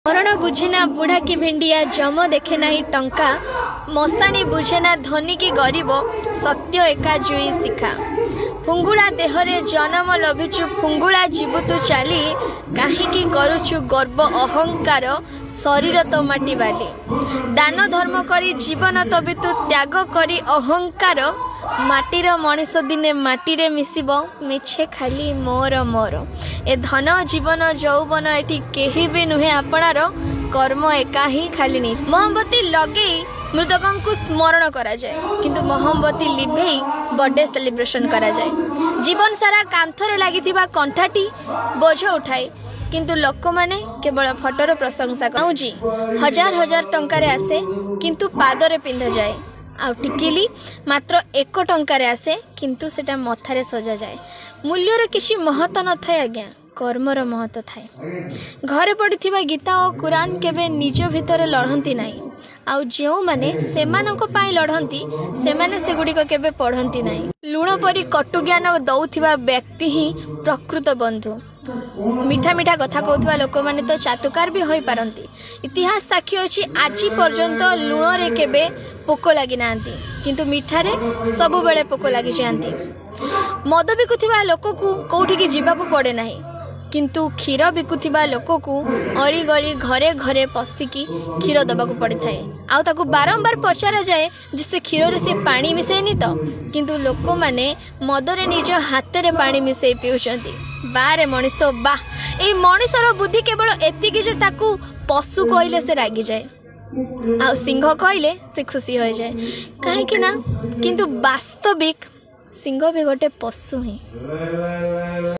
मरण बुझेना बुढ़ा की भेंडिया जम देखे नहीं टंका मशाणी बुझेना धनी की गरीब सत्य एका जुई शिखा फुंगुला देहरे जन्म लभिचु फुंगुला जीवु तु चाली काहीकि करुचु गर्व अहंकार शरीर तो माटी बाली दान धर्म करी जीवन तबे तु त्याग करी अहंकार माटीर मनीष दिने माटीरे मिसिब मिछे खाली मोर मोर ए धन जीवन जौवन एठी केही भी नुहे आपणार कर्म एका ही खाली नहीं मोहब्बती लगे मृतकों को स्मरण करा जाए किंतु मोहब्बती लिभेई बर्थडे सेलिब्रेशन करा जाए जीवन सारा कांथरे लागिथिबा कंठाटी बोझ उठाए किंतु लोक माने केवल फटोर प्रशंसा कौजी हजार हजार टंकार आसे किंतु पादरे पिंधा जाए आ टिकिली मात्र 1 टंकार आसे किंतु सेटा मथारे सजा जाए मूल्यर किसी महत्व न थाए आज्ञा कर्मर महत्व थाए घरे पड़िथिबा गीता और कुरान केबे निज भितर लढ़ंती नाही आउ जो माने सेमानक पाई लढ़ंती सेमाने सेगुड़िक केबे पढ़ंती नाही लुण परी कटु ज्ञान दउथिबा व्यक्ति ही प्रकृत बंधु मीठा मीठा कथा कहूथिबा लोक माने तो चातुकार भी होई पारंती इतिहास साक्षी अछि आजि पर्यंत लुण रे केबे पोको लागि नांती किंतु मिठारे सबु बेले पोको लागि जांती मद बिकुथिबा लोक को कोठी की जीवा को पड़े नाही किंतु क्षीर बिकुथिबा लोक को अली गली घरे घरे पसिकी क्षीर दबा को पड़ी थाए आउ ताकू बारंबार पचारा जाए जिससे क्षीर रे से पानी मिसेनी तो किंतु लोक माने मदरे निज हाथ रे पानी मिसे पिउछंती बारे मनीषो बा ए मनीषर बुद्धि केवल एतिकी जे ताकू पशु कहले से रागी जाए आ सिंह कहले से खुशी हो जाए काहे कि ना किंतु वास्तविक सिंह भी गोटे पशु ही।